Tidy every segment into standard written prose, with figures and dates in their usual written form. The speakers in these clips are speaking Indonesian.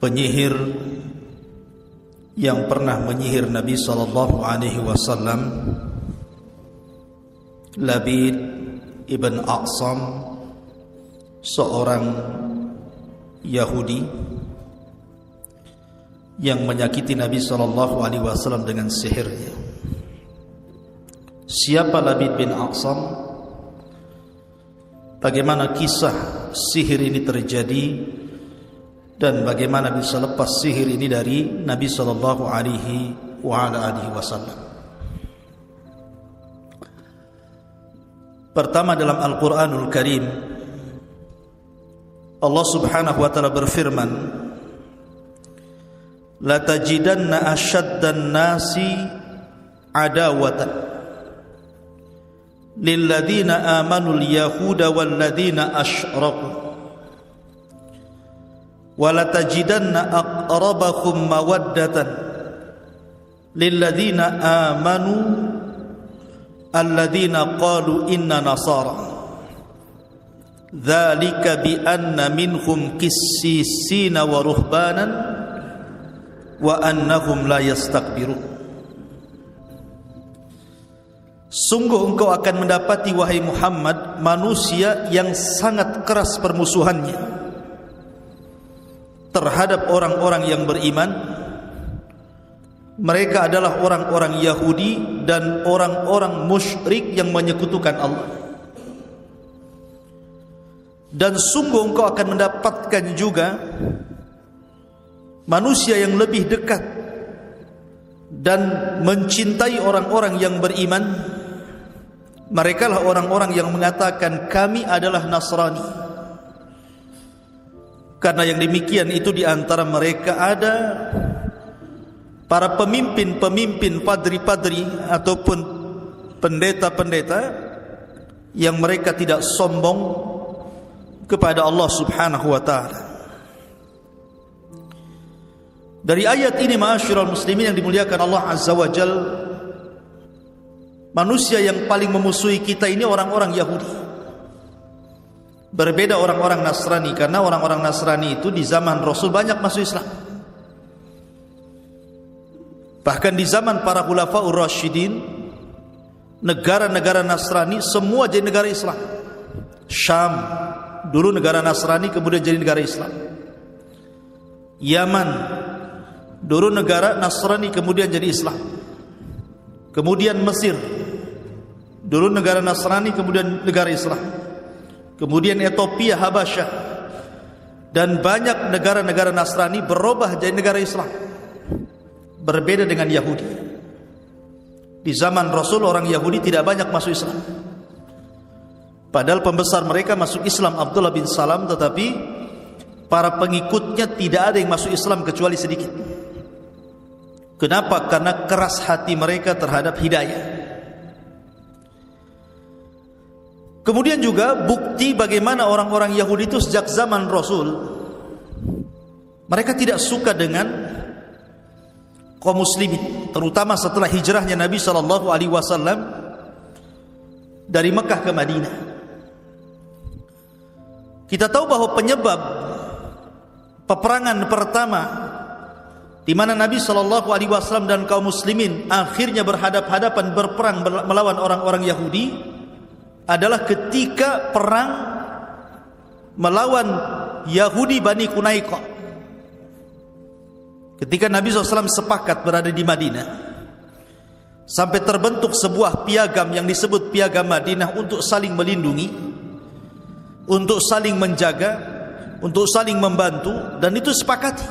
penyihir yang pernah menyihir Nabi sallallahu alaihi wasallam, Labid ibn A'sam, seorang Yahudi yang menyakiti Nabi sallallahu alaihi wasallam dengan sihirnya. Siapa Labid bin A'sam? Bagaimana kisah sihir ini terjadi dan bagaimana bisa lepas sihir ini dari Nabi sallallahu alaihi wasallam? Pertama, dalam Al-Qur'anul Karim Allah Subhanahu wa taala berfirman, la tajidanna ashaddan nasi adawatan lilladzina amanu al-yahuda walladzina asyraku wa la tajidanna aqrabahum mawaddatan lilladzina amanu alladzina qalu inna nasara dzalika bi anna minhum qissisina wa ruhbanan wa annahum la yastakbirun. Sungguh engkau akan mendapati, wahai Muhammad, manusia yang sangat keras permusuhannya terhadap orang-orang yang beriman. Mereka adalah orang-orang Yahudi dan orang-orang musyrik yang menyekutukan Allah. Dan sungguh engkau akan mendapatkan juga manusia yang lebih dekat dan mencintai orang-orang yang beriman. Mereka lah orang-orang yang mengatakan kami adalah Nasrani. Karena yang demikian itu di antara mereka ada para pemimpin-pemimpin, padri-padri ataupun pendeta-pendeta yang mereka tidak sombong kepada Allah Subhanahu wa taala. Dari ayat ini, ma'asyiral muslimin yang dimuliakan Allah Azza wa Jal, manusia yang paling memusuhi kita ini orang-orang Yahudi. Berbeda orang-orang Nasrani, karena orang-orang Nasrani itu di zaman Rasul banyak masuk Islam. Bahkan di zaman para Khulafaur Rasyidin, negara-negara Nasrani semua jadi negara Islam. Syam dulu negara Nasrani, kemudian jadi negara Islam. Yaman dulu negara Nasrani, kemudian jadi Islam. Kemudian Mesir dulu negara Nasrani, kemudian negara Islam. Kemudian Ethiopia, Habasyah, dan banyak negara-negara Nasrani berubah jadi negara Islam. Berbeda dengan Yahudi. Di zaman Rasul orang Yahudi tidak banyak masuk Islam. Padahal pembesar mereka masuk Islam, Abdullah bin Salam, tetapi para pengikutnya tidak ada yang masuk Islam kecuali sedikit. Kenapa? Karena keras hati mereka terhadap hidayah. Kemudian juga bukti bagaimana orang-orang Yahudi itu sejak zaman Rasul, mereka tidak suka dengan kaum muslimin, terutama setelah hijrahnya Nabi sallallahu alaihi wasallam dari Mekah ke Madinah. Kita tahu bahwa penyebab peperangan pertama di mana Nabi sallallahu alaihi wasallam dan kaum muslimin akhirnya berhadap-hadapan berperang melawan orang-orang Yahudi adalah ketika perang melawan Yahudi Bani Qunaiqah. Ketika Nabi SAW sepakat berada di Madinah, sampai terbentuk sebuah piagam yang disebut Piagam Madinah untuk saling melindungi, untuk saling menjaga, untuk saling membantu, dan itu sepakati.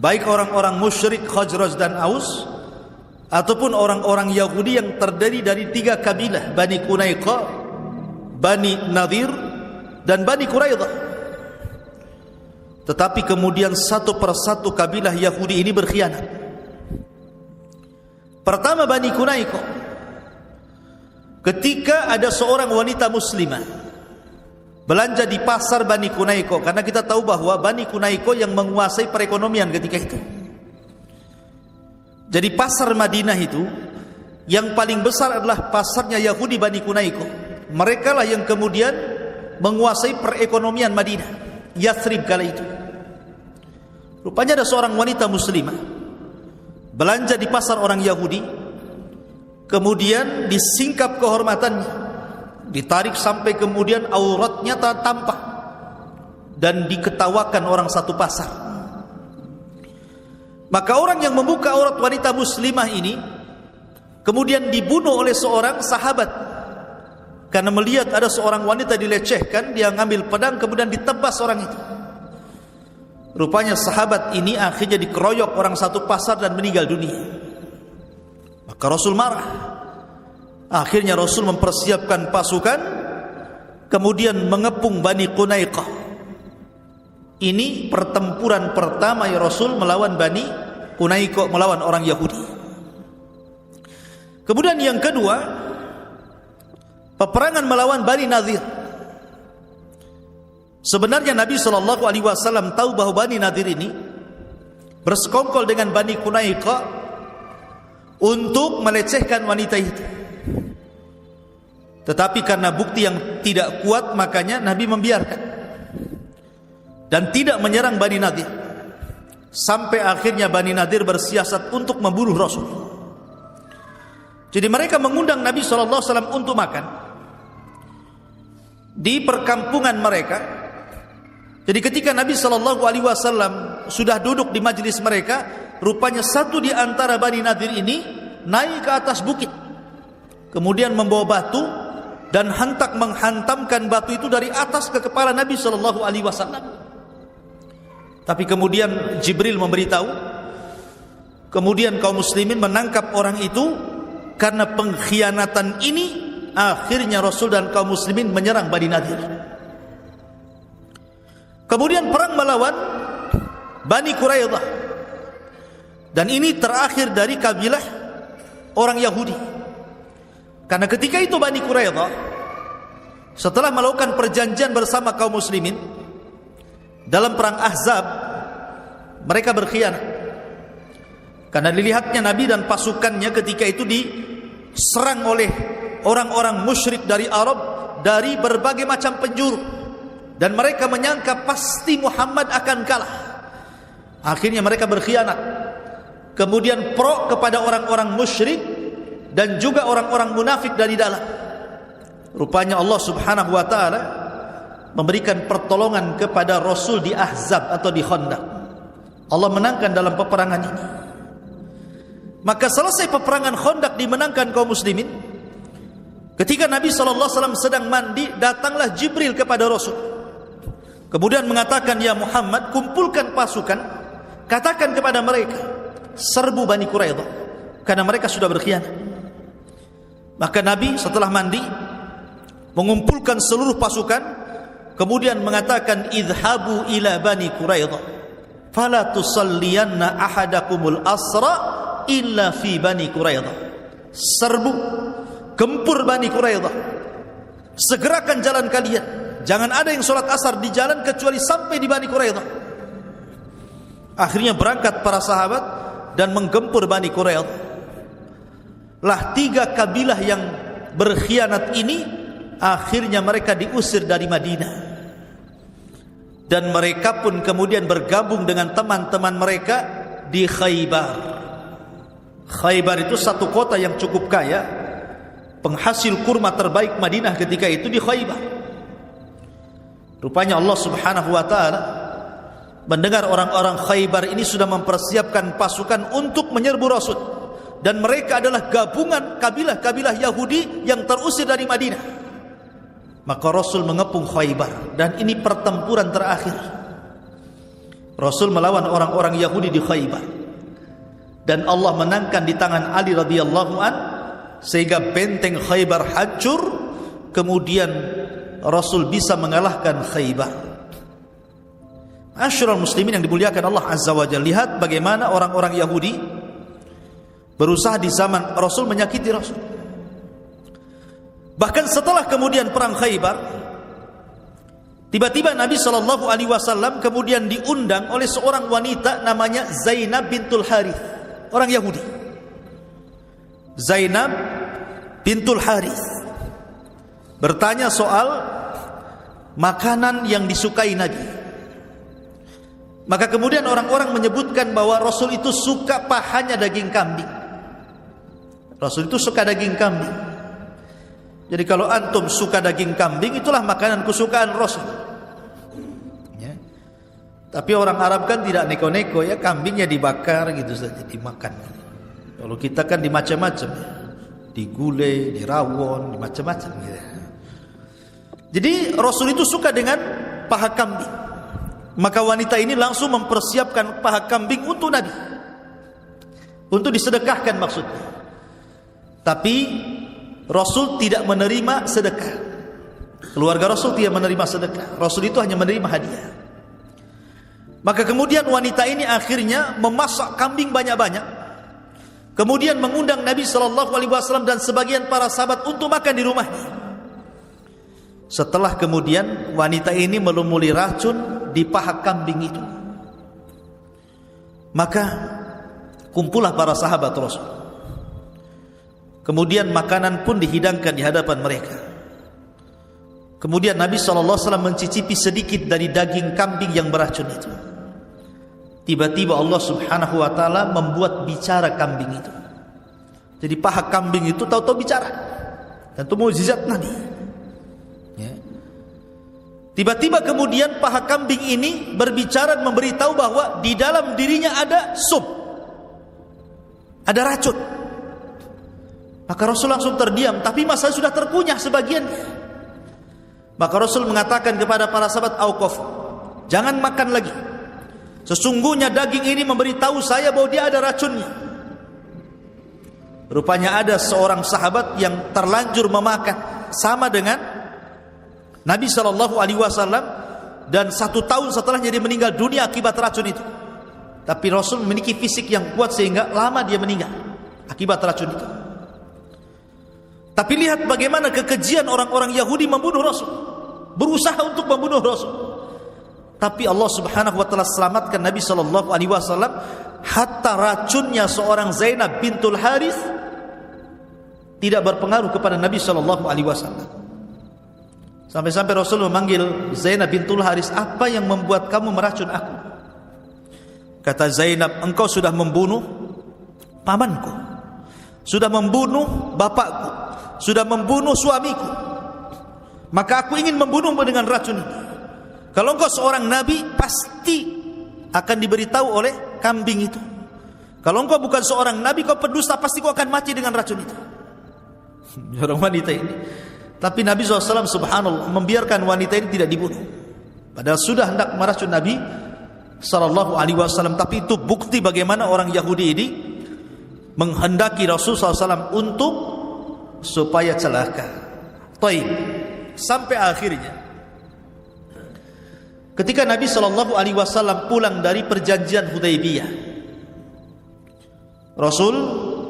Baik orang-orang musyrik Khazraj dan Aus ataupun orang-orang Yahudi yang terdiri dari 3 kabilah, Bani Qunaiqah, Bani Nadir, dan Bani Quraidah. Tetapi kemudian satu persatu kabilah Yahudi ini berkhianat. Pertama, Bani Qunaiqah. Ketika ada seorang wanita muslimah belanja di pasar Bani Qunaiqah, karena kita tahu bahwa Bani Qunaiqah yang menguasai perekonomian ketika itu. Jadi pasar Madinah itu yang paling besar adalah pasarnya Yahudi Bani Qunaiqah. Mereka lah yang kemudian menguasai perekonomian Madinah, Yathrib kala itu. Rupanya ada seorang wanita muslimah belanja di pasar orang Yahudi, kemudian disingkap kehormatannya, ditarik sampai kemudian auratnya tampak dan diketawakan orang satu pasar. Maka orang yang membuka aurat wanita muslimah ini kemudian dibunuh oleh seorang sahabat karena melihat ada seorang wanita dilecehkan, dia ngambil pedang kemudian ditebas orang itu. Rupanya sahabat ini akhirnya dikeroyok orang satu pasar dan meninggal dunia. Maka Rasul marah. Akhirnya Rasul mempersiapkan pasukan, kemudian mengepung Bani Qunaiqah. Ini pertempuran pertama ya Rasul melawan Bani Qunaiqah, melawan orang Yahudi. Kemudian yang kedua, peperangan melawan Bani Nadir. Sebenarnya Nabi SAW tahu bahwa Bani Nadir ini bersekongkol dengan Bani Qunaiqah untuk melecehkan wanita itu. Tetapi karena bukti yang tidak kuat, makanya Nabi membiarkan dan tidak menyerang Bani Nadir. Sampai akhirnya Bani Nadir bersiasat untuk membunuh Rasul. Jadi mereka mengundang Nabi SAW untuk makan di perkampungan mereka. Jadi ketika Nabi SAW sudah duduk di majelis mereka, rupanya satu di antara Bani Nadir ini naik ke atas bukit, kemudian membawa batu dan hentak menghantamkan batu itu dari atas ke kepala Nabi SAW. Tapi kemudian Jibril memberitahu, kemudian kaum muslimin menangkap orang itu. Karena pengkhianatan ini, akhirnya Rasul dan kaum muslimin menyerang Bani Nadir. Kemudian perang melawan Bani Quraidah. Dan ini terakhir dari kabilah orang Yahudi. Karena ketika itu Bani Quraidah, setelah melakukan perjanjian bersama kaum muslimin dalam perang Ahzab, mereka berkhianat. Karena dilihatnya Nabi dan pasukannya ketika itu diserang oleh orang-orang musyrik dari Arab dari berbagai macam penjuru, dan mereka menyangka pasti Muhammad akan kalah. Akhirnya mereka berkhianat, kemudian pro kepada orang-orang musyrik dan juga orang-orang munafik dari dalam. Rupanya Allah Subhanahu wa taala memberikan pertolongan kepada Rasul di Ahzab atau di Khandaq. Allah menangkan dalam peperangan ini. Maka selesai peperangan Khandaq dimenangkan kaum muslimin. Ketika Nabi SAW sedang mandi, datanglah Jibril kepada Rasul. Kemudian mengatakan, ya Muhammad, kumpulkan pasukan, katakan kepada mereka, serbu Bani Quraidah, karena mereka sudah berkhianat. Maka Nabi setelah mandi mengumpulkan seluruh pasukan, kemudian mengatakan, idhabu ila Bani Quraidah, fala tusalliyanna ahadakumul asra illa fi Bani Quraidah. Serbu, gempur Bani Quraidah, segerakan jalan kalian, jangan ada yang sholat asar di jalan kecuali sampai di Bani Quraidah. Akhirnya berangkat para sahabat dan menggempur Bani Quraidah. Lah 3 kabilah yang berkhianat ini akhirnya mereka diusir dari Madinah, dan mereka pun kemudian bergabung dengan teman-teman mereka di Khaybar. Khaybar itu satu kota yang cukup kaya, penghasil kurma terbaik Madinah ketika itu di Khaybar. Rupanya Allah Subhanahu wa taala mendengar orang-orang Khaybar ini sudah mempersiapkan pasukan untuk menyerbu Rasul, dan mereka adalah gabungan kabilah-kabilah Yahudi yang terusir dari Madinah. Maka Rasul mengepung Khaybar, dan ini pertempuran terakhir. Rasul melawan orang-orang Yahudi di Khaybar, dan Allah menangkan di tangan Ali radhiyallahu an, sehingga benteng Khaybar hancur. Kemudian Rasul bisa mengalahkan Khaybar. Asyrul muslimin yang dimuliakan Allah Azza wa Jalla, lihat bagaimana orang-orang Yahudi berusaha di zaman Rasul menyakiti Rasul. Bahkan setelah kemudian perang Khaybar, tiba-tiba Nabi SAW kemudian diundang oleh seorang wanita namanya Zainab bintul Harith, orang Yahudi. Zainab bintul Harith bertanya soal makanan yang disukai Nabi. Maka kemudian orang-orang menyebutkan bahwa Rasul itu suka pahanya daging kambing. Rasul itu suka daging kambing. Jadi kalau antum suka daging kambing, itulah makanan kesukaan Rasul. Ya. Tapi orang Arab kan tidak neko-neko ya, kambingnya dibakar gitu saja, dimakan. Kalau kita kan dimacam-macam ya. Digulai, dirawon, dimacam-macam gitu. Jadi Rasul itu suka dengan paha kambing. Maka wanita ini langsung mempersiapkan paha kambing untuk Nabi, untuk disedekahkan maksudnya. Tapi Rasul tidak menerima sedekah. Keluarga Rasul tidak menerima sedekah. Rasul itu hanya menerima hadiah. Maka kemudian wanita ini akhirnya memasak kambing banyak-banyak, kemudian mengundang Nabi SAW dan sebagian para sahabat untuk makan di rumahnya. Setelah kemudian wanita ini melumuri racun di paha kambing itu, maka kumpullah para sahabat Rasul. Kemudian makanan pun dihidangkan di hadapan mereka. Kemudian Nabi SAW mencicipi sedikit dari daging kambing yang beracun itu. Tiba-tiba Allah Subhanahu wa ta'ala membuat bicara kambing itu. Jadi paha kambing itu tahu-tahu bicara. Dan itu mukjizat Nabi. Tiba-tiba kemudian paha kambing ini berbicara dan memberitahu bahwa di dalam dirinya ada sum, ada racun. Maka Rasul langsung terdiam, tapi masa sudah terkunyah sebagiannya. Maka Rasul mengatakan kepada para sahabat, "Auqaf, jangan makan lagi. Sesungguhnya daging ini memberitahu saya bahwa dia ada racunnya." Rupanya ada seorang sahabat yang terlanjur memakan sama dengan Nabi SAW, dan 1 tahun setelahnya dia meninggal dunia akibat racun itu. Tapi Rasul memiliki fisik yang kuat sehingga lama dia meninggal akibat racun itu. Tapi lihat bagaimana kekejian orang-orang Yahudi membunuh Rasul, berusaha untuk membunuh Rasul. Tapi Allah Subhanahu wa ta'ala selamatkan Nabi SAW, hatta racunnya seorang Zainab bintul Harith tidak berpengaruh kepada Nabi SAW. Sampai-sampai Rasul memanggil Zainab bintul Haris, "Apa yang membuat kamu meracun aku?" Kata Zainab, "Engkau sudah membunuh pamanku, sudah membunuh bapakku, sudah membunuh suamiku. Maka aku ingin membunuhmu dengan racun ini. Kalau engkau seorang nabi, pasti akan diberitahu oleh kambing itu. Kalau engkau bukan seorang nabi, kau pendusta, pasti kau akan mati dengan racun itu." Orang wanita ini. Tapi Nabi SAW subhanallah membiarkan wanita ini tidak dibunuh. Padahal sudah hendak meracun Nabi SAW. Tapi itu bukti bagaimana orang Yahudi ini menghendaki Rasul SAW untuk supaya celaka. Taib. Sampai akhirnya ketika Nabi SAW pulang dari perjanjian Hudaybiyah, Rasul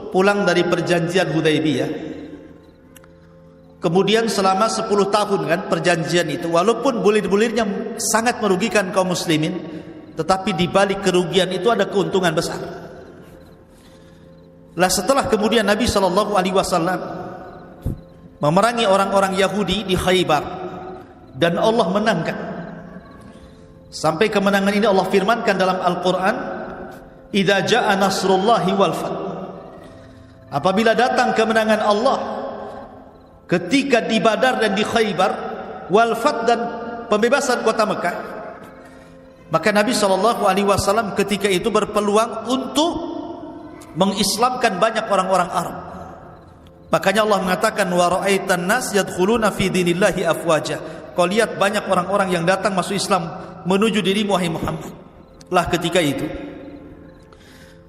pulang dari perjanjian Hudaybiyah. Kemudian selama 10 tahun kan perjanjian itu, walaupun bulir-bulirnya sangat merugikan kaum muslimin, tetapi di balik kerugian itu ada keuntungan besar. Lah setelah kemudian Nabi SAW memerangi orang-orang Yahudi di Khaybar dan Allah menangkan. Sampai kemenangan ini Allah firmankan dalam Al-Quran, "Idza jaa nasrullahi wal fath." Apabila datang kemenangan Allah ketika di Badar dan di Khaybar, wal fath dan pembebasan kota Mekah, maka Nabi SAW ketika itu berpeluang untuk mengislamkan banyak orang-orang Arab. Makanya Allah mengatakan, "Wa ra'aitan nas yadkhuluna fi dinillahi afwaja." Kau lihat banyak orang-orang yang datang masuk Islam menuju dirimu wahai Muhammad. Lah ketika itu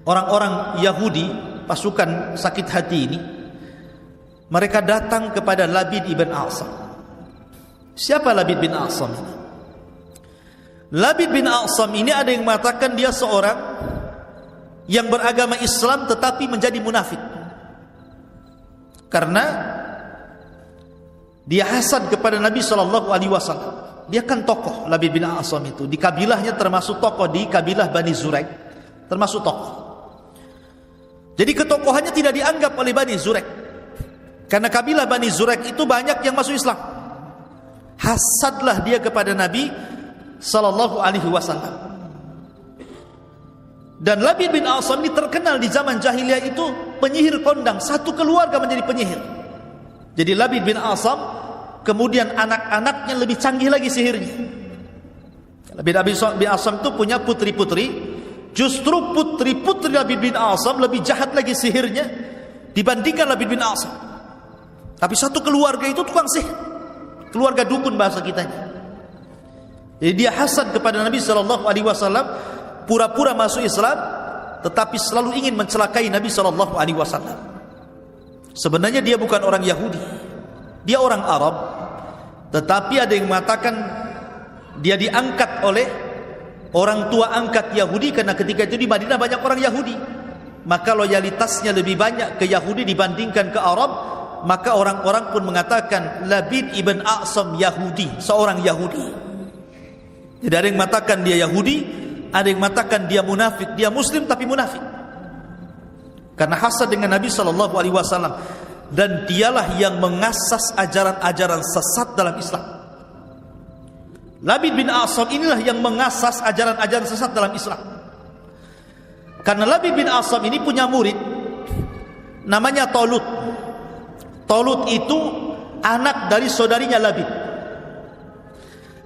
orang-orang Yahudi, pasukan sakit hati ini, mereka datang kepada Labid ibn A'sam. Siapa Labid bin A'sam ini? Labid bin A'sam ini ada yang mengatakan dia seorang yang beragama Islam tetapi menjadi munafik. Karena dia hasad kepada Nabi SAW. Dia kan tokoh, Labid bin A'sam itu. Di kabilahnya termasuk tokoh, di kabilah Bani Zuraik termasuk tokoh. Jadi ketokohannya tidak dianggap oleh Bani Zuraik. Karena kabilah Bani Zuraik itu banyak yang masuk Islam. Hasadlah dia kepada Nabi SAW. Dan Labid bin A'sam ini terkenal di zaman jahiliyah itu penyihir kondang, satu keluarga menjadi penyihir. Jadi Labid bin A'sam, kemudian anak-anaknya lebih canggih lagi sihirnya. Labid bin A'sam itu punya putri-putri. Justru putri-putri Labid bin A'sam lebih jahat lagi sihirnya dibandingkan Labid bin A'sam. Tapi satu keluarga itu tukang sihir, keluarga dukun bahasa kitanya. Jadi dia hasad kepada Nabi SAW, pura-pura masuk Islam, tetapi selalu ingin mencelakai Nabi SAW. Sebenarnya dia bukan orang Yahudi, dia orang Arab, tetapi ada yang mengatakan dia diangkat oleh orang tua angkat Yahudi, karena ketika itu di Madinah banyak orang Yahudi, maka loyalitasnya lebih banyak ke Yahudi dibandingkan ke Arab. Maka orang-orang pun mengatakan Labid ibn A'sam Yahudi, seorang Yahudi. Jadi ada yang mengatakan dia Yahudi, ada yang mengatakan dia munafik, dia Muslim tapi munafik, karena hasad dengan Nabi SAW. Dan dialah yang mengasas ajaran-ajaran sesat dalam Islam. Labid bin A'sam inilah yang mengasas ajaran-ajaran sesat dalam Islam. Karena Labid bin A'sam ini punya murid namanya Talut. Talut itu anak dari saudarinya Labid.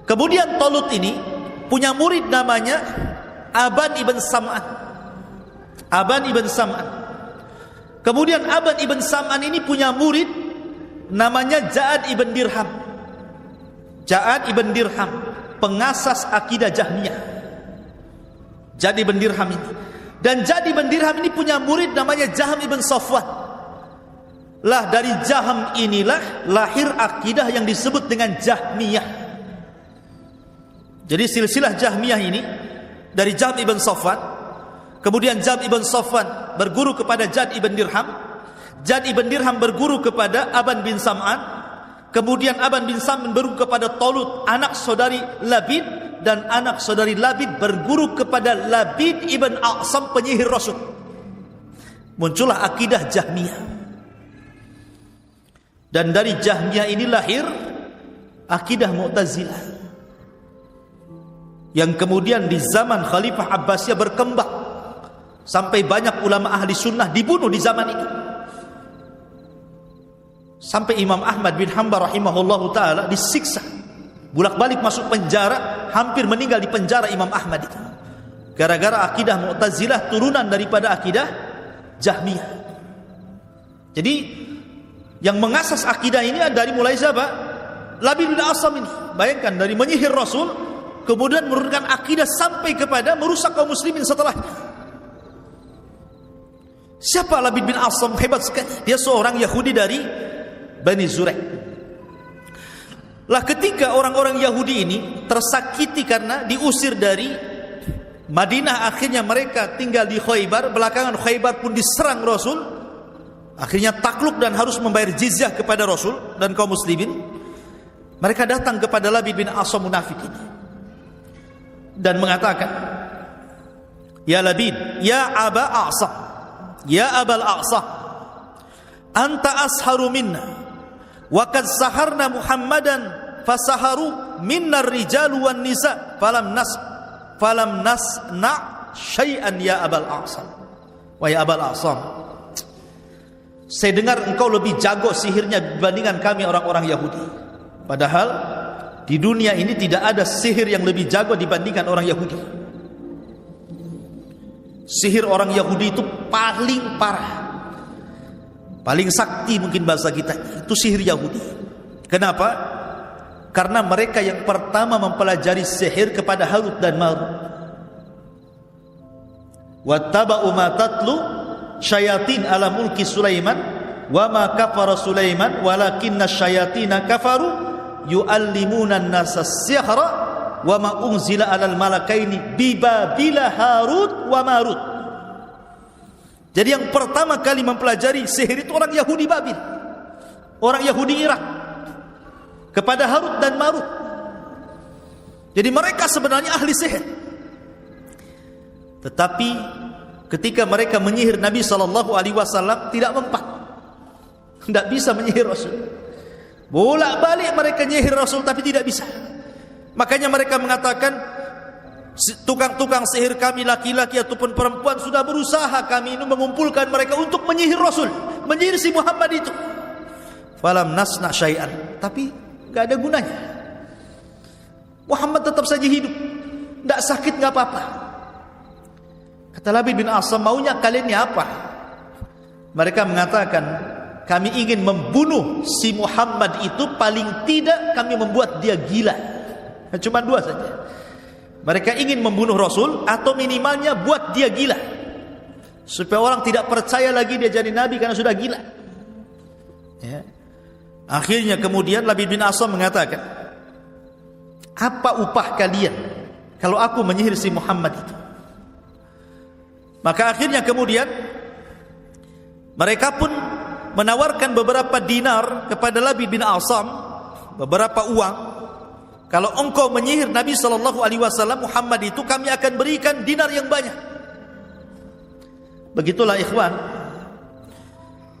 Kemudian Talut ini punya murid namanya Aban ibn Sam'an. Aban ibn Sam'an. Kemudian Aban ibn Sam'an ini punya murid namanya Ja'ad ibn Dirham. Ja'ad ibn Dirham, pengasas akidah Jahmiyah. Ja'ad ibn Dirham ini. Dan Ja'ad ibn Dirham ini punya murid namanya Jahm ibn Safwan. Lah dari Jahm inilah lahir akidah yang disebut dengan Jahmiyah. Jadi silsilah Jahmiyah ini dari Jahm ibn Safwan. Kemudian Jahm ibn Safwan berguru kepada Ja'ad ibn Dirham. Ja'ad ibn Dirham berguru kepada Aban bin Sam'an. Kemudian Aban bin Sam'an berguru kepada Talut, anak saudari Labid. Dan anak saudari Labid berguru kepada Labid ibn A'sam, penyihir Rasul. Muncullah akidah Jahmiyah. Dan dari Jahmiyah ini lahir akidah Mu'tazilah, yang kemudian di zaman Khalifah Abbasiyah berkembang sampai banyak ulama ahli sunnah dibunuh di zaman itu. Sampai Imam Ahmad bin Hanbal rahimahullahu ta'ala disiksa, bolak-balik masuk penjara, hampir meninggal di penjara Imam Ahmad itu, gara-gara akidah Mu'tazilah turunan daripada akidah Jahmiyah. Jadi yang mengasas akidah ini dari mulai siapa? Labid bin A'sam ini. Bayangkan, dari menyihir Rasul, kemudian menurunkan akidah sampai kepada merusak kaum muslimin setelahnya. Siapa Labid bin A'sam? Hebat sekali. Dia seorang Yahudi dari Bani Zuraik. Lah ketika orang-orang Yahudi ini tersakiti karena diusir dari Madinah, akhirnya mereka tinggal di Khaybar. Belakangan Khaybar pun diserang Rasul. Akhirnya takluk dan harus membayar jizyah kepada Rasul dan kaum muslimin. Mereka datang kepada Labid bin A'sam munafik ini dan mengatakan, "Ya Labid, ya Aba A'sam, ya Abal A'sam, anta asharu minna, wa qad saharna Muhammadan fasaharu minna ar-rijalu wan nisa, falam nasna syai'an ya Abal A'sam." Wahai Abal A'sam, saya dengar engkau lebih jago sihirnya dibandingkan kami orang-orang Yahudi. Padahal di dunia ini tidak ada sihir yang lebih jago dibandingkan orang Yahudi. Sihir orang Yahudi itu paling parah, paling sakti mungkin bahasa kita. Itu sihir Yahudi. Kenapa? Karena mereka yang pertama mempelajari sihir kepada Harut dan Marut. Wattaba'u ma tatlu syayatin ala mulki Sulaiman wa ma kafara Sulaiman walakinna syayatina kafaru yuallimuna an-nasa as-sihra wa ma unzila alal malakaini bi Babila Harut wa Marut. Jadi yang pertama kali mempelajari sihir itu orang Yahudi Babil, orang Yahudi Irak, kepada Harut dan Marut. Jadi mereka sebenarnya ahli sihir. Tetapi ketika mereka menyihir Nabi SAW tidak mempan, tidak bisa menyihir Rasul. Bolak-balik mereka menyihir Rasul tapi tidak bisa. Makanya mereka mengatakan tukang-tukang sihir kami laki-laki ataupun perempuan sudah berusaha kami ini mengumpulkan mereka untuk menyihir Rasul, menyihir si Muhammad itu. Falam nasna syai'an, tapi enggak ada gunanya. Muhammad tetap saja hidup, enggak sakit, enggak apa-apa. Kata Labid bin Asam, maunya kalian ni apa? Mereka mengatakan, kami ingin membunuh si Muhammad itu, paling tidak kami membuat dia gila. Cuma dua saja. Mereka ingin membunuh Rasul atau minimalnya buat dia gila, supaya orang tidak percaya lagi dia jadi nabi karena sudah gila. Ya. Akhirnya kemudian Labid bin Asam mengatakan, apa upah kalian kalau aku menyihir si Muhammad itu? Maka akhirnya kemudian mereka pun menawarkan beberapa dinar kepada Labid bin Asam, beberapa uang. Kalau engkau menyihir Nabi SAW Muhammad itu, kami akan berikan dinar yang banyak. Begitulah ikhwan,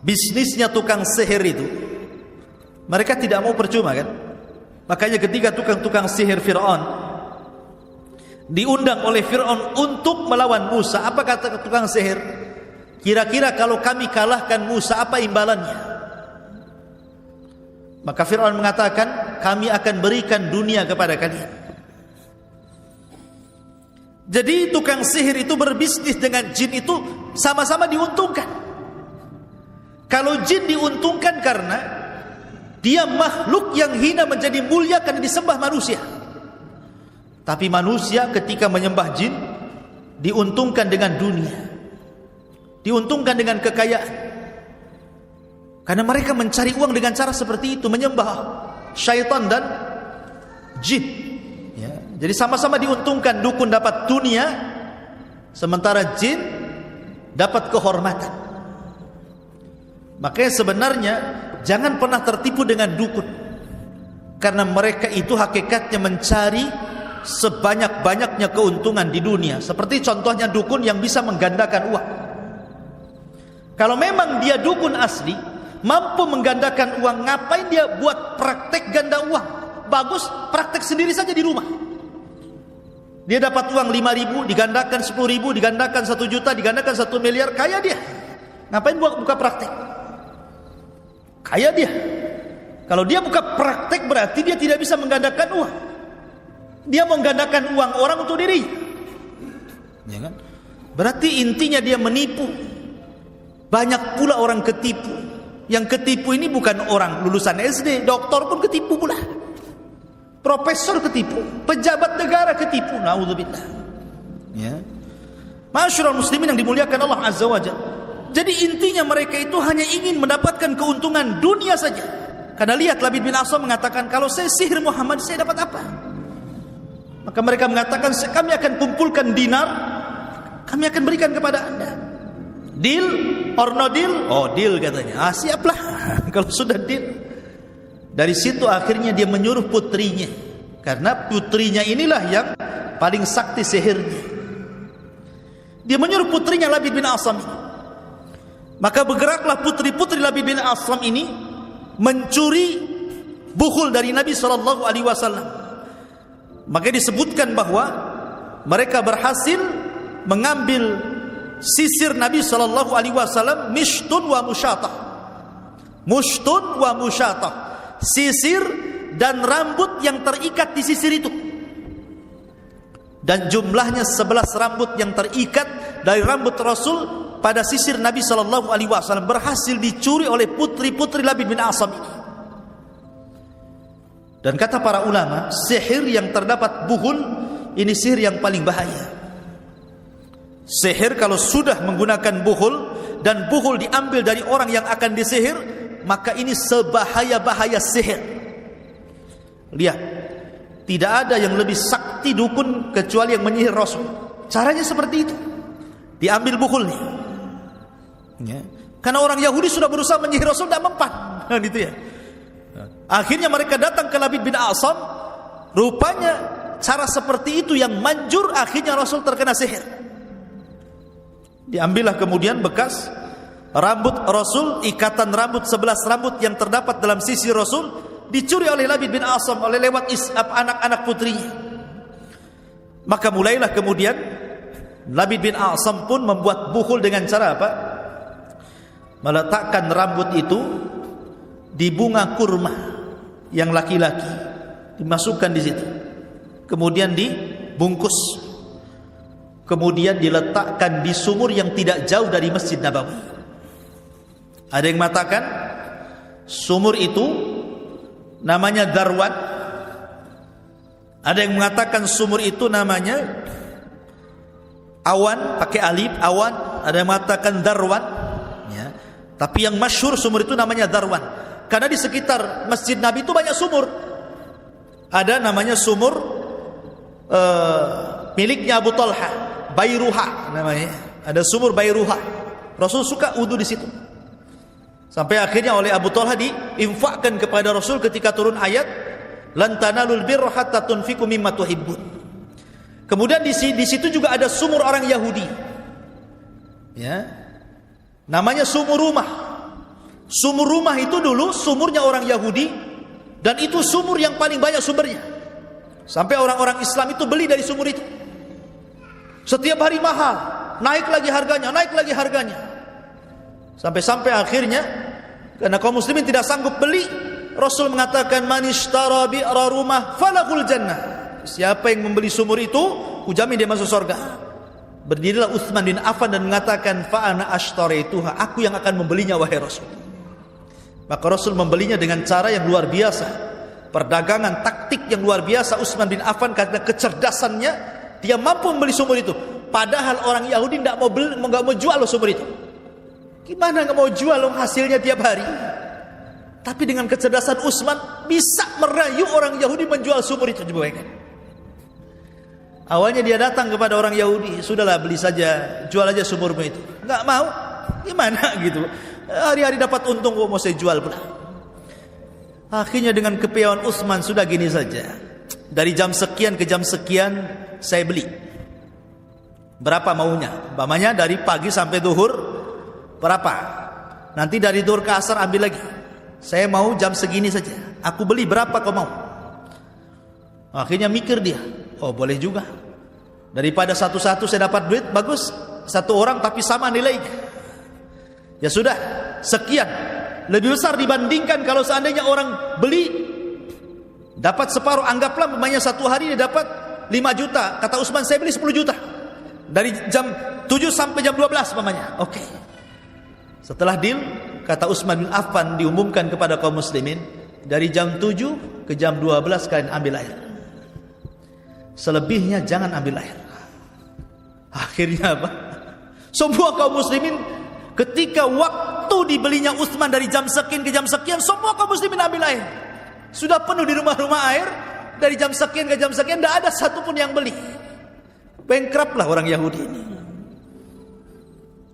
bisnisnya tukang sihir itu. Mereka tidak mau percuma kan. Makanya ketika tukang-tukang sihir Fir'aun diundang oleh Fir'aun untuk melawan Musa, apa kata tukang sihir? Kira-kira kalau kami kalahkan Musa, apa imbalannya? Maka Fir'aun mengatakan, kami akan berikan dunia kepada kalian. Jadi tukang sihir itu berbisnis dengan jin itu sama-sama diuntungkan. Kalau jin diuntungkan karena dia makhluk yang hina menjadi mulia karena disembah manusia. Tapi manusia ketika menyembah jin diuntungkan dengan dunia, diuntungkan dengan kekayaan. Karena mereka mencari uang dengan cara seperti itu, menyembah syaitan dan jin. Ya, jadi sama-sama diuntungkan. Dukun dapat dunia, sementara jin dapat kehormatan. Makanya sebenarnya jangan pernah tertipu dengan dukun, karena mereka itu hakikatnya mencari sebanyak-banyaknya keuntungan di dunia. Seperti contohnya dukun yang bisa menggandakan uang. Kalau memang dia dukun asli, mampu menggandakan uang, ngapain dia buat praktek ganda uang? Bagus praktek sendiri saja di rumah. Dia dapat uang 5.000, digandakan 10.000, digandakan 1 juta, digandakan 1 miliar, kaya dia. Ngapain buka praktek? Kaya dia. Kalau dia buka praktek berarti dia tidak bisa menggandakan uang. Dia menggandakan uang orang untuk diri. Ya kan? Berarti intinya dia menipu. Banyak pula orang ketipu. Yang ketipu ini bukan orang lulusan SD, doktor pun ketipu pula. Profesor ketipu, pejabat negara ketipu. Naudzubillah. Ya. Ma'asyiral muslimin yang dimuliakan Allah Azza wa Jalla. Jadi intinya mereka itu hanya ingin mendapatkan keuntungan dunia saja. Karena lihat Labid bin Asam mengatakan, kalau saya sihir Muhammad, saya dapat apa? Maka mereka mengatakan, kami akan kumpulkan dinar, kami akan berikan kepada anda. Deal or no deal? Oh deal katanya. Siaplah. Kalau sudah deal. Dari situ akhirnya dia menyuruh putrinya, karena putrinya inilah yang paling sakti sihirnya. Dia menyuruh putrinya Labid bin Asam ini. Maka bergeraklah putri-putri Labid bin Asam ini mencuri bukhul dari Nabi SAW. Maka disebutkan bahwa mereka berhasil mengambil sisir Nabi SAW, mishtun wa musyatah. Mushtun wa musyatah, sisir dan rambut yang terikat di sisir itu. Dan jumlahnya 11 rambut yang terikat dari rambut Rasul pada sisir Nabi SAW berhasil dicuri oleh putri-putri Labid bin Asam ini. Dan kata para ulama, sihir yang terdapat buhul ini sihir yang paling bahaya. Sihir kalau sudah menggunakan buhul dan buhul diambil dari orang yang akan disihir, maka ini sebahaya-bahaya sihir. Lihat, tidak ada yang lebih sakti dukun kecuali yang menyihir Rasul. Caranya seperti itu. Diambil buhulnya. Ya. Karena orang Yahudi sudah berusaha menyihir Rasul, tidak mempan. Nah, gitu ya. Akhirnya mereka datang ke Labid bin Asam. Rupanya cara seperti itu yang manjur, akhirnya Rasul terkena sihir. Diambillah kemudian bekas rambut Rasul, ikatan rambut 11 rambut yang terdapat dalam sisir Rasul, dicuri oleh Labid bin Asam oleh lewat anak-anak putrinya. Maka mulailah kemudian Labid bin A'sam pun membuat bukhul dengan cara apa? Meletakkan rambut itu di bunga kurma yang laki-laki, dimasukkan di situ, kemudian dibungkus, kemudian diletakkan di sumur yang tidak jauh dari Masjid Nabawi. Ada yang mengatakan sumur itu namanya Darwan, ada yang mengatakan sumur itu namanya Awan, pakai alif, Awan. Ada yang mengatakan Darwan, ya. Tapi yang masyhur sumur itu namanya Darwan, karena di sekitar Masjid Nabi itu banyak sumur. Ada namanya sumur miliknya Abu Talha, Bairuha namanya. Ada sumur Bairuha. Rasul suka wudu di situ. Sampai akhirnya oleh Abu Talha diinfakkan kepada Rasul ketika turun ayat lan tanalul birra hatta tunfiqu mimma tuhibbun. Kemudian di situ juga ada sumur orang Yahudi, ya, namanya sumur rumah. Sumur rumah itu dulu sumurnya orang Yahudi, dan itu sumur yang paling banyak sumbernya. Sampai orang-orang Islam itu beli dari sumur itu. Setiap hari mahal, naik lagi harganya. Sampai akhirnya karena kaum muslimin tidak sanggup beli, Rasul mengatakan man ishtara bi'ra rumah falahul jannah. Siapa yang membeli sumur itu, kujamin dia masuk surga. Berdirilah Utsman bin Affan dan mengatakan fa ana ashtarituha, aku yang akan membelinya wahai Rasul. Maka Rasul membelinya dengan cara yang luar biasa, perdagangan taktik yang luar biasa. Utsman bin Affan karena kecerdasannya, dia mampu membeli sumur itu. Padahal orang Yahudi tidak mau jual sumur itu. Gimana nggak mau jual hasilnya tiap hari? Tapi dengan kecerdasan Utsman bisa merayu orang Yahudi menjual sumur itu. Dibayangkan. Awalnya dia datang kepada orang Yahudi, sudahlah beli saja, jual aja sumurmu itu. Nggak mau, gimana gitu? Hari-hari dapat untung, kok mau saya jual pula. Akhirnya dengan kepiawaian Utsman, sudah gini saja. Dari jam sekian ke jam sekian saya beli. Berapa maunya? Umpamanya dari pagi sampai zuhur berapa? Nanti dari zuhur ke asar ambil lagi. Saya mau jam segini saja. Aku beli berapa kau mau? Akhirnya mikir dia. Oh boleh juga. Daripada satu-satu saya dapat duit, bagus. Satu orang tapi sama nilainya. Ya sudah, sekian. Lebih besar dibandingkan kalau seandainya orang beli dapat separuh. Anggaplah namanya satu hari dia dapat 5 juta. Kata Utsman, saya beli 10 juta. Dari jam 7 sampai jam 12 namanya. Oke. Setelah deal, kata Utsman bin Affan, diumumkan kepada kaum muslimin, dari jam 7 ke jam 12 kalian ambil air. Selebihnya jangan ambil air. Akhirnya apa? Semua kaum muslimin ketika waktu dibelinya Utsman dari jam sekian ke jam sekian, semua kaum muslimin ambil air. Sudah penuh di rumah-rumah air. Dari jam sekian ke jam sekian, tidak ada satupun yang beli. Bankrupt lah orang Yahudi ini.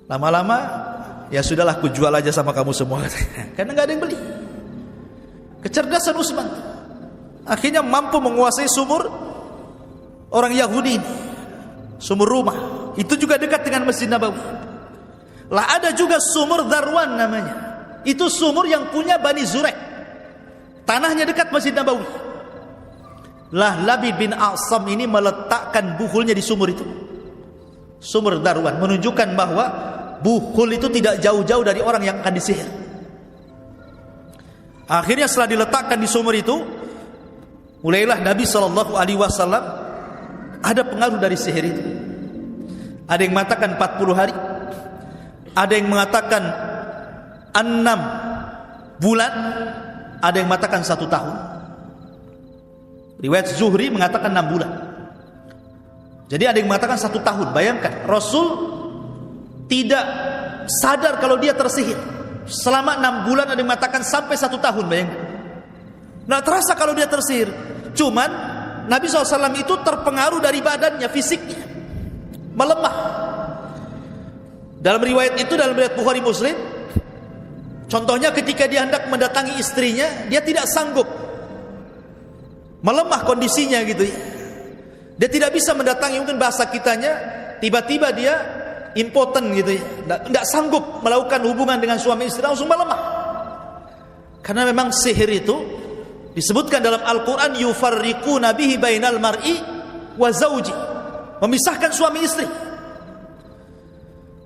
Lama-lama, ya sudahlah, aku jual aja sama kamu semua. Karena nggak ada yang beli. Kecerdasan Utsman. Akhirnya mampu menguasai sumur orang Yahudi ini. Sumur rumah. Itu juga dekat dengan Masjid Nabawi. Lah ada juga sumur Darwan namanya. Itu sumur yang punya Bani Zurek. Tanahnya dekat Masjid Nabawi. Lah Labid bin A'sam ini meletakkan bukhulnya di sumur itu. Sumur Darwan. Menunjukkan bahwa bukhul itu tidak jauh-jauh dari orang yang akan disihir. Akhirnya setelah diletakkan di sumur itu, mulailah Nabi SAW ada pengaruh dari sihir itu. Ada yang mengatakan 40 hari. Ada yang mengatakan 6 bulan. Ada yang mengatakan 1 tahun. Riwayat Zuhri mengatakan 6 bulan. Jadi ada yang mengatakan 1 tahun. Bayangkan, Rasul tidak sadar kalau dia tersihir. Selama 6 bulan, ada yang mengatakan sampai 1 tahun. Bayangkan. Nah terasa kalau dia tersihir. Cuman Nabi SAW itu terpengaruh dari badannya, fisiknya melemah. Dalam riwayat itu, dalam riwayat Bukhari Muslim, contohnya ketika dia hendak mendatangi istrinya, dia tidak sanggup, melemah kondisinya gitu ya. Dia tidak bisa mendatangi, mungkin bahasa kitanya, tiba-tiba dia impoten gitu ya, tidak sanggup melakukan hubungan dengan suami istri, langsung melemah. Karena memang sihir itu disebutkan dalam Al-Quran, yufarriquna bihi bainal mar'i wa zawji. memisahkan suami istri.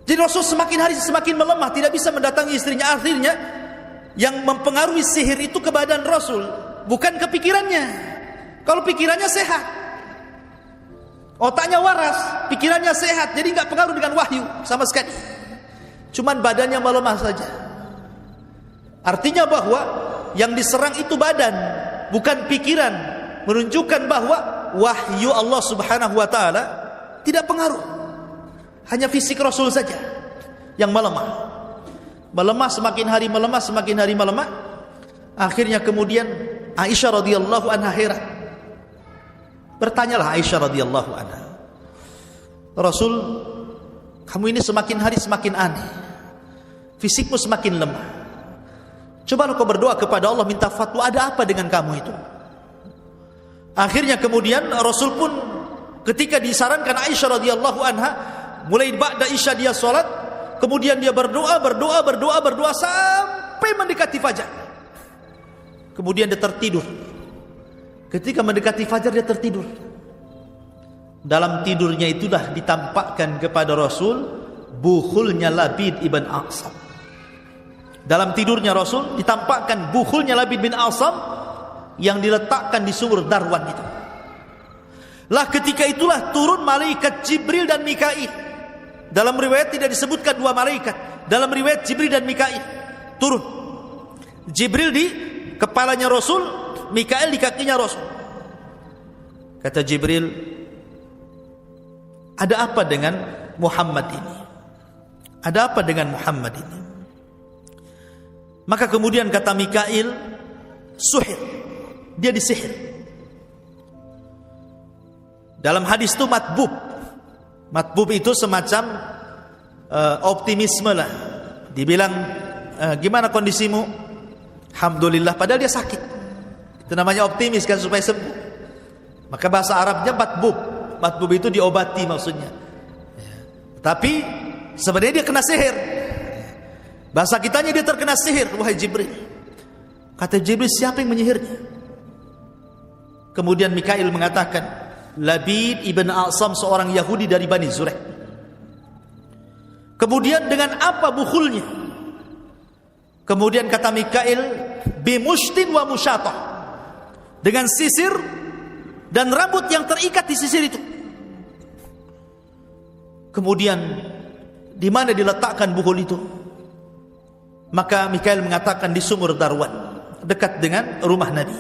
Jadi Rasul semakin hari semakin melemah, tidak bisa mendatangi istrinya. Akhirnya yang mempengaruhi sihir itu ke badan Rasul, bukan ke pikirannya. Kalau pikirannya sehat, otaknya waras, pikirannya sehat, jadi nggak pengaruh dengan wahyu sama sekali. Cuman badannya melemah saja. Artinya bahwa yang diserang itu badan, bukan pikiran, menunjukkan bahwa wahyu Allah Subhanahu wa taala tidak pengaruh. Hanya fisik Rasul saja yang melemah. Melemah semakin hari melemah, semakin hari melemah. Akhirnya kemudian Aisyah radhiyallahu anha heran. Bertanyalah Aisyah radhiyallahu anha, Rasul, kamu ini semakin hari semakin aneh, fisikmu semakin lemah. Coba kau berdoa kepada Allah, minta fatwa, ada apa dengan kamu itu? Akhirnya kemudian Rasul pun ketika disarankan Aisyah radhiyallahu anha, mulai ba'da isya dia sholat, kemudian dia berdoa sampai mendekati fajar. Kemudian dia tertidur. Ketika mendekati fajar dia tertidur. Dalam tidurnya itulah ditampakkan kepada Rasul bukhulnya Labid ibn A'sam. Dalam tidurnya Rasul ditampakkan bukhulnya Labid bin A'sam yang diletakkan di sumur Darwan itu. Lah ketika itulah turun malaikat Jibril dan Mikail. Dalam riwayat tidak disebutkan dua malaikat, dalam riwayat Jibril dan Mikail turun. Jibril di kepalanya Rasul, Mikail di kakinya Rasul. Kata Jibril, ada apa dengan Muhammad ini? Ada apa dengan Muhammad ini? Maka kemudian kata Mikail, suhir, dia disihir. Dalam hadis itu matbub. Matbub itu semacam optimisme lah. Dibilang gimana kondisimu? Alhamdulillah, padahal dia sakit. Itu namanya optimis kan, supaya sembuh. Maka bahasa Arabnya matbub. Matbub itu diobati maksudnya. Tapi sebenarnya dia kena sihir. Bahasa kitanya dia terkena sihir, wahai Jibril. Kata Jibril, siapa yang menyihirnya? Kemudian Mikail mengatakan, Labid ibn A'sam, seorang Yahudi dari Bani Zurek. Kemudian dengan apa bukhulnya? Kemudian kata Mikail, bimushtin wa musyatah, dengan sisir dan rambut yang terikat di sisir itu. Kemudian di mana diletakkan bukhul itu? Maka Mikail mengatakan di sumur Darwan, dekat dengan rumah Nabi.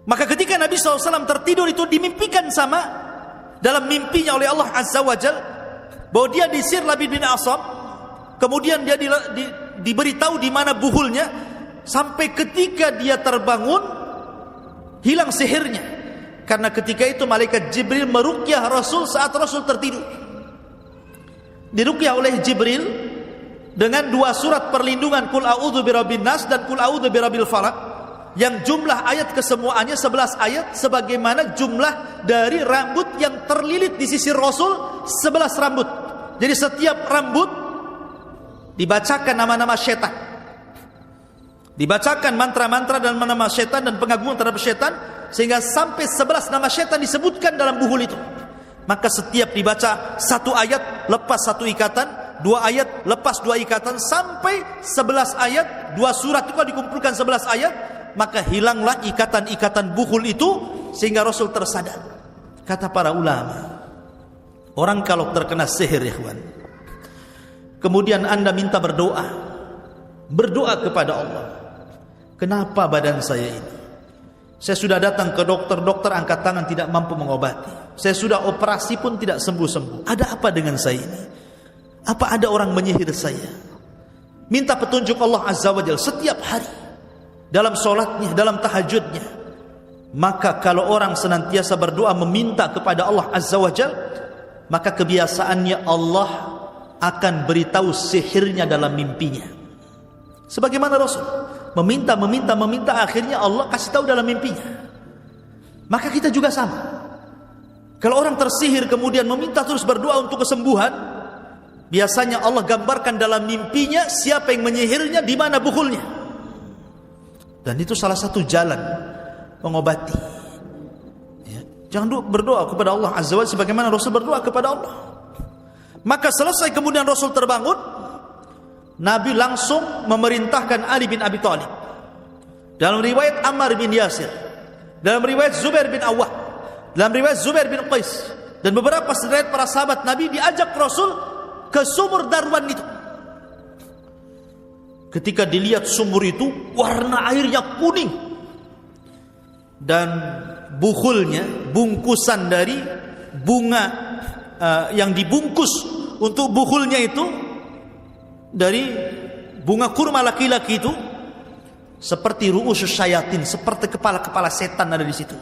Maka ketika Nabi SAW tertidur itu dimimpikan sama dalam mimpinya oleh Allah Azza wa Jal bahwa dia disihir Labid bin A'sam. Kemudian dia diberitahu di mana buhulnya, sampai ketika dia terbangun hilang sihirnya. Karena ketika itu malaikat Jibril meruqyah Rasul saat Rasul tertidur. Diruqyah oleh Jibril dengan dua surat perlindungan, Qul a'udzu birabbin nas dan Qul a'udzu birabbil falaq, yang jumlah ayat kesemuanya 11 ayat, sebagaimana jumlah dari rambut yang terlilit di sisir Rasul 11 rambut. Jadi setiap rambut dibacakan nama-nama syaitan, dibacakan mantra-mantra dan nama syaitan dan pengagungan terhadap syaitan, sehingga sampai 11 nama syaitan disebutkan dalam buhul itu. Maka setiap dibaca satu ayat lepas satu ikatan, dua ayat lepas dua ikatan, sampai 11 ayat, dua surat itu kalau dikumpulkan 11 ayat, maka hilanglah ikatan-ikatan bukhul itu, sehingga Rasul tersadar. Kata para ulama, orang kalau terkena sihir, ya kawan, kemudian Anda minta berdoa kepada Allah, kenapa badan saya ini? Saya sudah datang ke dokter angkat tangan tidak mampu mengobati. Saya sudah operasi pun tidak sembuh-sembuh. Ada apa dengan saya ini? Apa ada orang menyihir saya? Minta petunjuk Allah Azza wa Jalla setiap hari, dalam sholatnya, dalam tahajudnya. Maka kalau orang senantiasa berdoa meminta kepada Allah Azza wa Jalla, maka kebiasaannya Allah akan beritahu sihirnya dalam mimpinya. Sebagaimana Rasul meminta, akhirnya Allah kasih tahu dalam mimpinya. Maka kita juga sama. Kalau orang tersihir kemudian meminta terus berdoa untuk kesembuhan, biasanya Allah gambarkan dalam mimpinya siapa yang menyihirnya, di mana bukhulnya. Dan itu salah satu jalan mengobati. Ya. Jangan berdoa kepada Allah Azza wa Jalla sebagaimana Rasul berdoa kepada Allah. Maka selesai kemudian Rasul terbangun, Nabi langsung memerintahkan Ali bin Abi Thalib. Dalam riwayat Ammar bin Yasir, dalam riwayat Zubair bin Awwam, dalam riwayat Zubair bin Qais, dan beberapa riwayat para sahabat Nabi diajak Rasul ke sumur Darwan itu. Ketika dilihat sumur itu, warna airnya kuning, dan bukhulnya, bungkusan dari bunga yang dibungkus untuk bukhulnya itu dari bunga kurma laki-laki itu seperti ru'usus syayatin, seperti kepala-kepala setan ada di situ.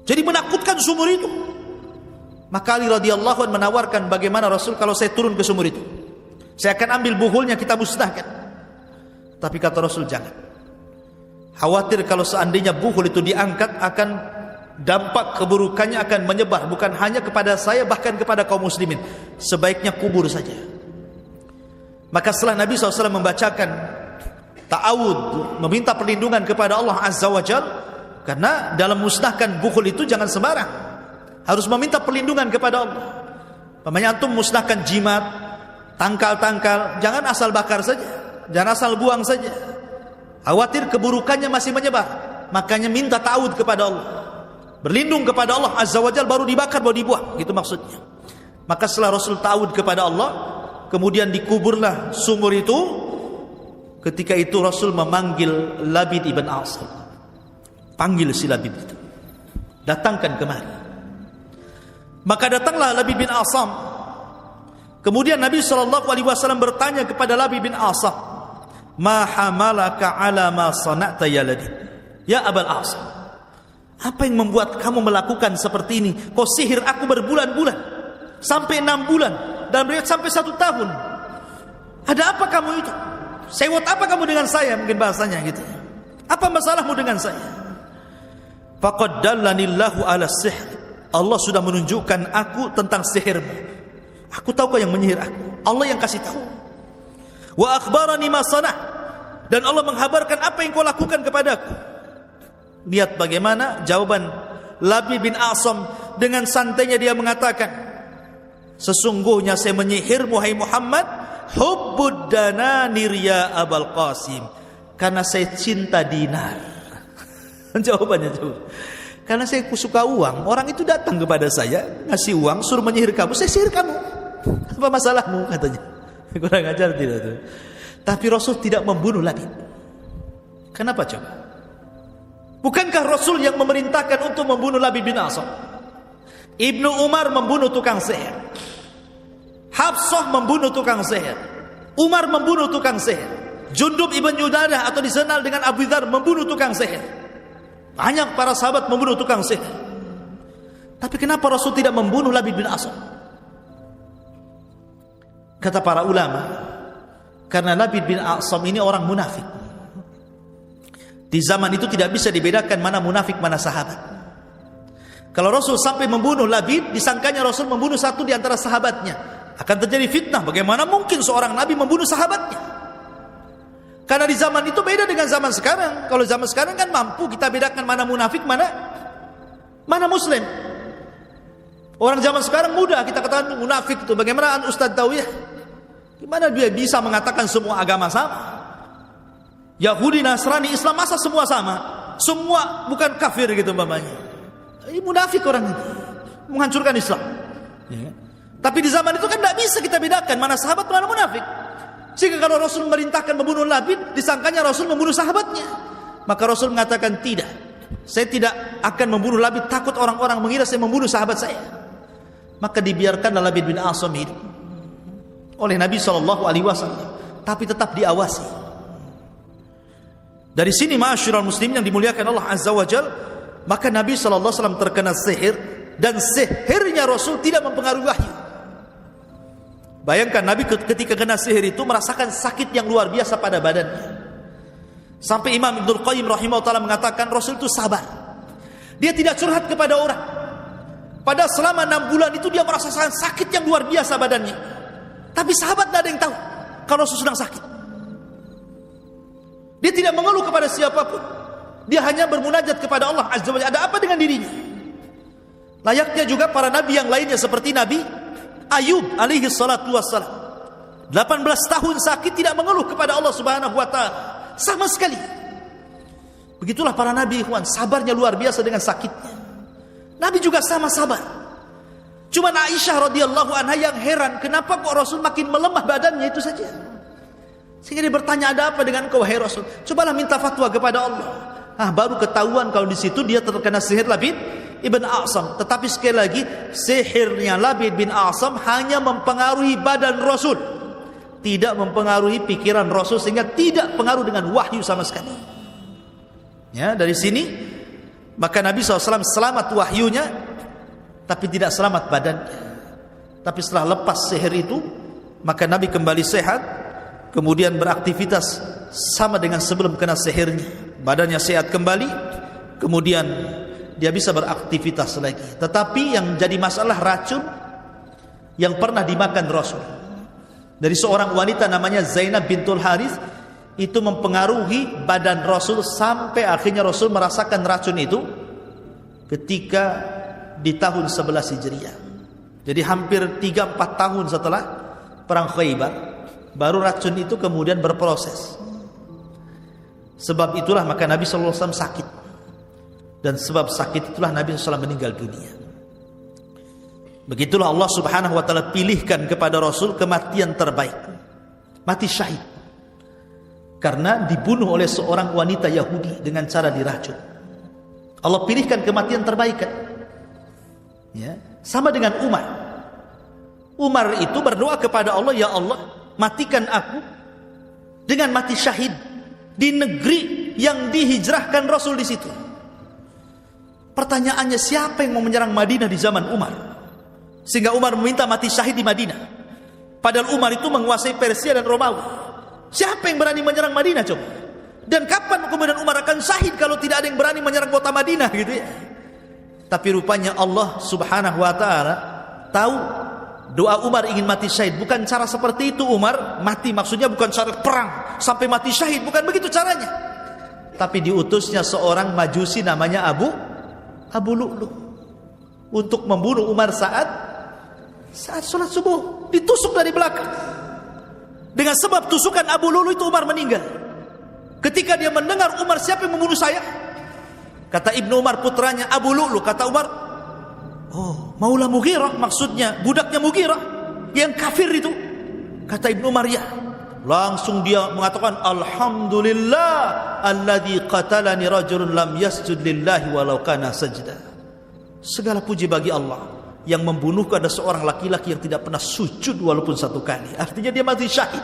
Jadi menakutkan sumur itu. Maka Ali radhiyallahu anhu menawarkan, bagaimana Rasul kalau saya turun ke sumur itu? Saya akan ambil bukhulnya, kita musnahkan. Tapi kata Rasul, jangan. Khawatir kalau seandainya bukhul itu diangkat, akan dampak keburukannya akan menyebar, bukan hanya kepada saya, bahkan kepada kaum muslimin. Sebaiknya kubur saja. Maka setelah Nabi SAW membacakan ta'awud, meminta perlindungan kepada Allah Azza wa Jalla, karena dalam musnahkan bukhul itu jangan sembarang, harus meminta perlindungan kepada Allah. Pamannya antum musnahkan jimat, tangkal-tangkal, jangan asal bakar saja, jangan asal buang saja. Khawatir keburukannya masih menyebar, makanya minta ta'awud kepada Allah, berlindung kepada Allah Azza wa Jalla, baru dibakar, baru dibuang, gitu maksudnya. Maka setelah Rasul ta'awud kepada Allah, kemudian dikuburlah sumur itu. Ketika itu Rasul memanggil Labid ibn A'sam. Panggil si Labid itu, datangkan kemari. Maka datanglah Labid bin A'sam. Kemudian Nabi SAW bertanya kepada Labid bin A'sam, ma hamalaka ala ma sana'ta ya Labid, ya Abul A'sam, apa yang membuat kamu melakukan seperti ini? Kau sihir aku berbulan-bulan, sampai 6 bulan, dan riwayat sampai 1 tahun. Ada apa kamu itu? Sewot apa kamu dengan saya? Mungkin bahasanya gitu. Apa masalahmu dengan saya? Faqad dallanillahu ala sihr. Allah sudah menunjukkan aku tentang sihirmu. Aku tahu kau yang menyihir aku. Allah yang kasih tahu. Wa akhbarani ma sanah. Dan Allah menghabarkan apa yang kau lakukan kepadaku. Lihat bagaimana jawaban Labid bin A'sam. Dengan santainya dia mengatakan, sesungguhnya saya menyihirmu hai Muhammad, hubbud dananir ya Abul Qasim, karena saya cinta dinar. Jawabannya coba. Karena saya suka uang, orang itu datang kepada saya, ngasih uang, suruh menyihir kamu, saya sihir kamu. Apa masalahmu, katanya. Kurang ajar tidak tuh. Tapi Rasul tidak membunuh Labid. Kenapa coba? Bukankah Rasul yang memerintahkan untuk membunuh Labid bin A'sam? Ibnu Umar membunuh tukang sihir, Hafsah membunuh tukang sihir, Umar membunuh tukang sihir, Jundub ibn Junadah atau dikenal dengan Abu Dzar membunuh tukang sihir. Banyak para sahabat membunuh tukang sihir. Tapi kenapa Rasul tidak membunuh Labid bin A'sam? Kata para ulama, karena Labid bin A'sam ini orang munafik. Di zaman itu tidak bisa dibedakan mana munafik mana sahabat. Kalau Rasul sampai membunuh Labid, disangkanya Rasul membunuh satu di antara sahabatnya, akan terjadi fitnah. Bagaimana mungkin seorang Nabi membunuh sahabatnya? Karena di zaman itu beda dengan zaman sekarang. Kalau zaman sekarang kan mampu kita bedakan mana munafik, mana muslim. Orang zaman sekarang mudah kita katakan munafik itu. Bagaimana Ustaz Tawiyah? Gimana dia bisa mengatakan semua agama sama? Yahudi, Nasrani, Islam, masa semua sama? Semua bukan kafir gitu umpamanya. Ini munafik orang ini, menghancurkan Islam. Ya. Tapi di zaman itu kan tidak bisa kita bedakan mana sahabat mana munafik. Sehingga kalau Rasul memerintahkan membunuh Labid, disangkanya Rasul membunuh sahabatnya. Maka Rasul mengatakan tidak, saya tidak akan membunuh Labid, takut orang-orang mengira saya membunuh sahabat saya. Maka dibiarkanlah Labid bin A'sam hidup oleh Nabi SAW, tapi tetap diawasi. Dari sini ma'asyiral muslimin yang dimuliakan Allah Azza wa Jalla, maka Nabi SAW terkena sihir, dan sihirnya Rasul tidak mempengaruhi wahyu. Bayangkan Nabi ketika kena sihir itu merasakan sakit yang luar biasa pada badannya. Sampai Imam Ibnul Qayyim rahimahullah mengatakan Rasul itu sabar. Dia tidak curhat kepada orang. Pada selama 6 bulan itu dia merasakan sakit yang luar biasa badannya. Tapi sahabat tidak ada yang tahu kalau Rasul sedang sakit. Dia tidak mengeluh kepada siapapun. Dia hanya bermunajat kepada Allah Azza wa Jalla. Ada apa dengan dirinya? Layaknya juga para nabi yang lainnya seperti Nabi Ayub alaihi salatu wassalam. 18 tahun sakit, tidak mengeluh kepada Allah Subhanahu wa taala sama sekali. Begitulah para nabi, ikhwan, sabarnya luar biasa dengan sakitnya. Nabi juga sama sabar. Cuma Aisyah radhiyallahu anha yang heran, kenapa kok Rasul makin melemah badannya, itu saja. Sehingga dia bertanya, ada apa dengan kau hai Rasul? Cobalah minta fatwa kepada Allah. Baru ketahuan kalau di situ dia terkena sihir Labid ibn A'sam. Tetapi sekali lagi, sihirnya Labid bin A'sam hanya mempengaruhi badan Rasul, tidak mempengaruhi pikiran Rasul, sehingga tidak pengaruh dengan wahyu sama sekali. Ya, dari sini maka Nabi SAW selamat wahyunya, tapi tidak selamat badannya. Tapi setelah lepas sihir itu, maka Nabi kembali sehat, kemudian beraktivitas sama dengan sebelum kena sihirnya. Badannya sehat kembali, kemudian dia bisa beraktivitas lagi. Tetapi yang jadi masalah racun yang pernah dimakan Rasul dari seorang wanita namanya Zainab bintul Harith, itu mempengaruhi badan Rasul sampai akhirnya Rasul merasakan racun itu ketika di tahun 11 Hijriah. Jadi hampir 3-4 tahun setelah perang Khaybar, baru racun itu kemudian berproses. Sebab itulah maka Nabi SAW sakit, dan sebab sakit itulah Nabi SAW meninggal dunia. Begitulah Allah Subhanahu wa taala pilihkan kepada Rasul kematian terbaik, mati syahid, karena dibunuh oleh seorang wanita Yahudi dengan cara diracun. Allah pilihkan kematian terbaik kan? Ya, sama dengan Umar. Umar itu berdoa kepada Allah, ya Allah, matikan aku dengan mati syahid di negeri yang dihijrahkan Rasul di situ. Pertanyaannya, siapa yang mau menyerang Madinah di zaman Umar sehingga Umar meminta mati syahid di Madinah? Padahal Umar itu menguasai Persia dan Romawi. Siapa yang berani menyerang Madinah coba? Dan kapan kemudian Umar akan syahid kalau tidak ada yang berani menyerang kota Madinah, gitu ya? Tapi rupanya Allah Subhanahu wa taala tahu doa Umar ingin mati syahid. Bukan cara seperti itu Umar mati, maksudnya bukan cara perang sampai mati syahid, bukan begitu caranya. Tapi diutusnya seorang majusi namanya Abu Lu'lu untuk membunuh Umar saat sholat subuh. Ditusuk dari belakang. Dengan sebab tusukan Abu Lu'lu itu Umar meninggal. Ketika dia mendengar, Umar, siapa yang membunuh saya? Kata Ibnu Umar putranya, Abu Lu'lu. Kata Umar, oh, Maula Mughirah, maksudnya budaknya Mughirah yang kafir itu. Kata Ibnu Umar, ya. Langsung dia mengatakan, alhamdulillah alladzi qatalani rajulun lam yasjud lillahi walau kana sajda. Segala puji bagi Allah yang membunuhku ada seorang laki-laki yang tidak pernah sujud walaupun satu kali. Artinya dia mati syahid.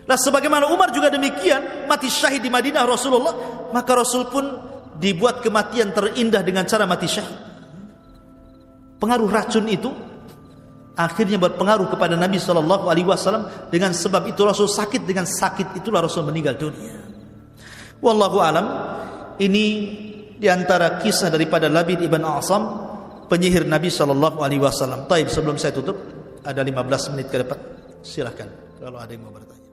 Nah, sebagaimana Umar juga demikian mati syahid di Madinah Rasulullah, maka Rasul pun dibuat kematian terindah dengan cara mati syahid. Pengaruh racun itu akhirnya berpengaruh kepada Nabi SAW. Dengan sebab itu Rasul sakit, dengan sakit itulah Rasul meninggal dunia. Wallahu alam. Ini diantara kisah daripada Labid ibn A'sam, penyihir Nabi SAW. Taib, sebelum saya tutup, ada 15 menit ke depan. Silahkan kalau ada yang mau bertanya.